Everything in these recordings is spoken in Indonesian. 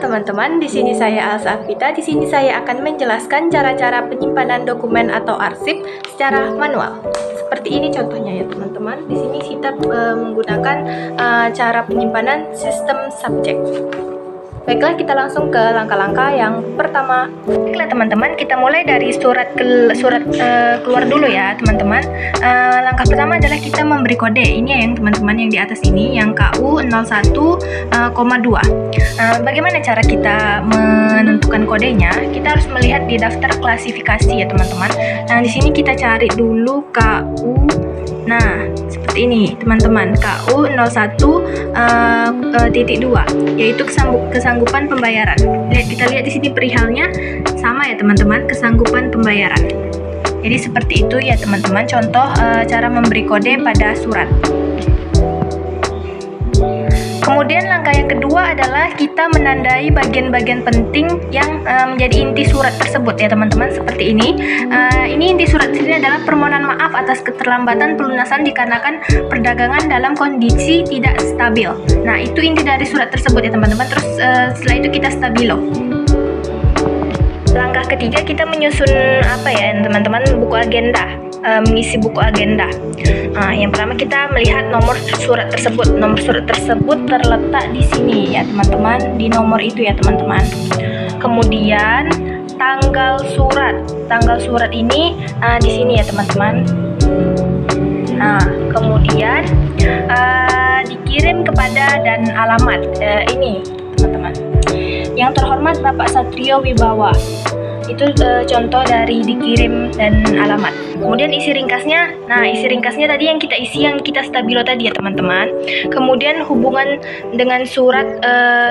teman-teman, di sini saya Alsa Afita. Di sini saya akan menjelaskan cara-cara penyimpanan dokumen atau arsip secara manual. Seperti ini contohnya ya teman-teman. Di sini kita menggunakan cara penyimpanan sistem subjek. Baiklah, kita langsung ke langkah-langkah yang pertama. Baiklah teman-teman, kita mulai dari surat keluar dulu ya teman-teman. Langkah pertama adalah kita memberi kode. Ini ya yang teman-teman yang di atas ini, yang KU 01,2. Bagaimana cara kita menentukan kodenya? Kita harus melihat di daftar klasifikasi ya teman-teman. Nah, di sini kita cari dulu KU. Nah, seperti ini teman-teman, KU 01,2, yaitu kesanggupan pembayaran. Kita lihat di sini perihalnya sama ya teman-teman, kesanggupan pembayaran. Jadi seperti itu ya teman-teman, contoh cara memberi kode pada surat. Kemudian langkah yang kedua adalah kita menandai bagian-bagian penting yang menjadi inti surat tersebut ya teman-teman, seperti ini. Ini inti surat ini adalah permohonan maaf atas keterlambatan pelunasan dikarenakan perdagangan dalam kondisi tidak stabil. Nah, itu inti dari surat tersebut ya teman-teman. Terus setelah itu kita stabilo. Langkah ketiga kita menyusun teman-teman, buku agenda. Mengisi buku agenda. Yang pertama kita melihat nomor surat tersebut. Nomor surat tersebut terletak di sini ya teman-teman, di nomor itu ya teman-teman. Kemudian tanggal surat. Tanggal surat ini di sini ya teman-teman. Nah, kemudian dikirim kepada dan alamat ini teman-teman. Yang terhormat Bapak Satrio Wibawa. Itu contoh dari dikirim dan alamat. Kemudian isi ringkasnya. Nah, isi ringkasnya tadi yang kita isi, yang kita stabilo tadi ya teman-teman. Kemudian hubungan dengan surat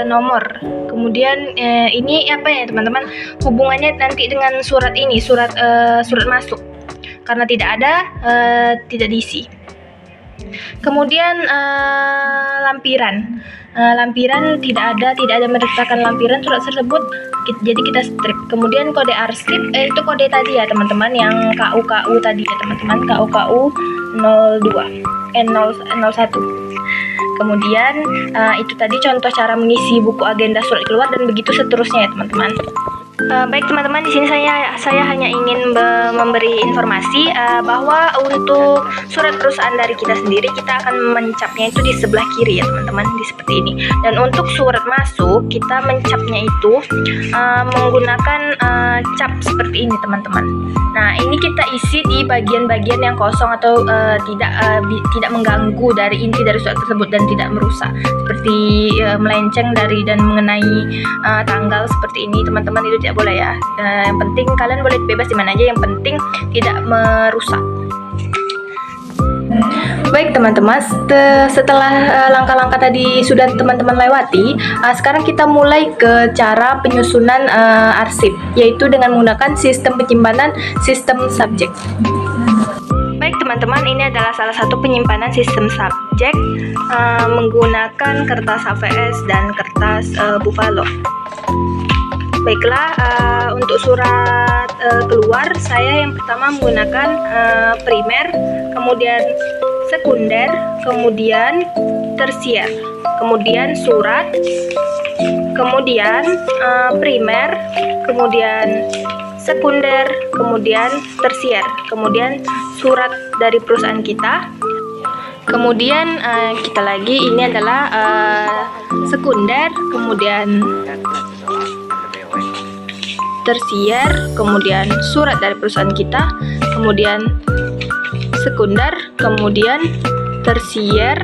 nomor. Kemudian ini apa ya teman-teman? Hubungannya nanti dengan surat ini, surat masuk. Karena tidak ada, tidak diisi. Kemudian lampiran. Lampiran tidak ada meletakkan lampiran surat tersebut, jadi kita strip. Kemudian kode arsip, itu kode tadi ya teman-teman, yang KU tadi ya teman-teman, KU 01. Kemudian itu tadi contoh cara mengisi buku agenda surat keluar dan begitu seterusnya ya teman-teman. Baik teman-teman, di sini saya hanya ingin memberi informasi bahwa untuk surat perusahaan dari kita sendiri, kita akan mencapnya itu di sebelah kiri ya teman-teman, di seperti ini. Dan untuk surat masuk, kita mencapnya itu menggunakan cap seperti ini teman-teman. Nah, ini kita isi di bagian-bagian yang kosong atau tidak mengganggu dari inti dari surat tersebut dan tidak merusak, seperti melenceng dari dan mengenai tanggal seperti ini teman-teman, itu tidak boleh ya. Yang penting kalian boleh bebas di mana aja, yang penting tidak merusak. Baik teman-teman, setelah langkah-langkah tadi sudah teman-teman lewati, sekarang kita mulai ke cara penyusunan arsip, yaitu dengan menggunakan sistem penyimpanan sistem subjek. Baik teman-teman, ini adalah salah satu penyimpanan sistem subjek menggunakan kertas HVS dan kertas Buffalo. Baiklah, untuk surat keluar, saya yang pertama menggunakan primer, kemudian sekunder, kemudian tersier, kemudian surat, kemudian primer, kemudian sekunder, kemudian tersier, kemudian surat dari perusahaan kita. Kemudian kita lagi, ini adalah sekunder, kemudian tersier, kemudian surat dari perusahaan kita, kemudian sekunder, kemudian tersier,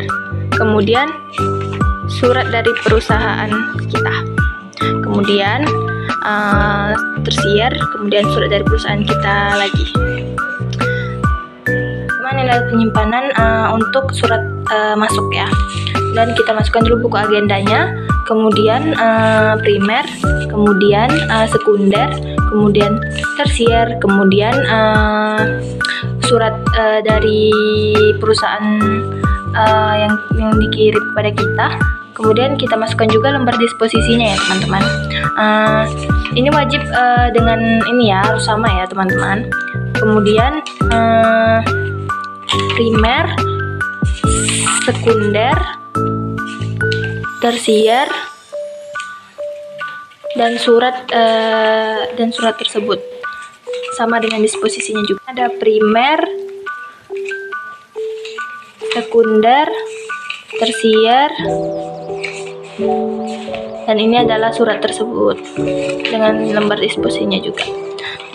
kemudian surat dari perusahaan kita, kemudian tersier, kemudian surat dari perusahaan kita lagi. Ini adalah penyimpanan untuk surat masuk ya. Dan kita masukkan dulu buku agendanya, kemudian primer, kemudian sekunder, kemudian tersier, kemudian surat dari perusahaan yang dikirim kepada kita. Kemudian kita masukkan juga lembar disposisinya ya teman-teman. Ini wajib dengan ini ya, harus sama ya teman-teman. Kemudian primer, sekunder, tersier, dan surat tersebut sama dengan disposisinya juga. Ada primer, sekunder, tersier, dan ini adalah surat tersebut dengan lembar disposisinya juga.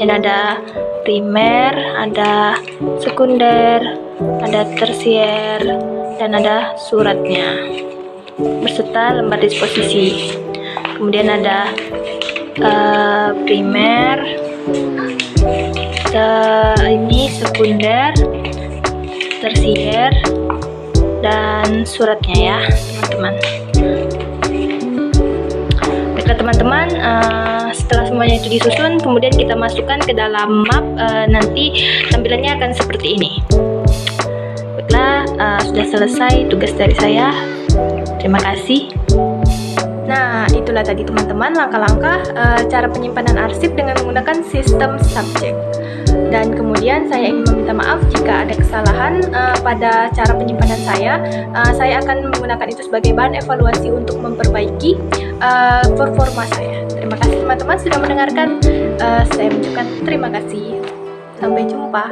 Dan ada primer, ada sekunder, ada tersier, dan ada suratnya beserta lembar disposisi. Kemudian ada primer, ini sekunder, tersier, dan suratnya ya teman-teman. Baiklah teman-teman, setelah semuanya itu disusun, kemudian kita masukkan ke dalam map. Nanti tampilannya akan seperti ini. Baiklah, sudah selesai tugas dari saya. Terima kasih. Nah, itulah tadi teman-teman langkah-langkah cara penyimpanan arsip dengan menggunakan sistem subjek. Dan kemudian saya ingin meminta maaf jika ada kesalahan pada cara penyimpanan saya. Saya akan menggunakan itu sebagai bahan evaluasi untuk memperbaiki performa saya. Terima kasih teman-teman sudah mendengarkan. Saya mengucapkan terima kasih. Sampai jumpa.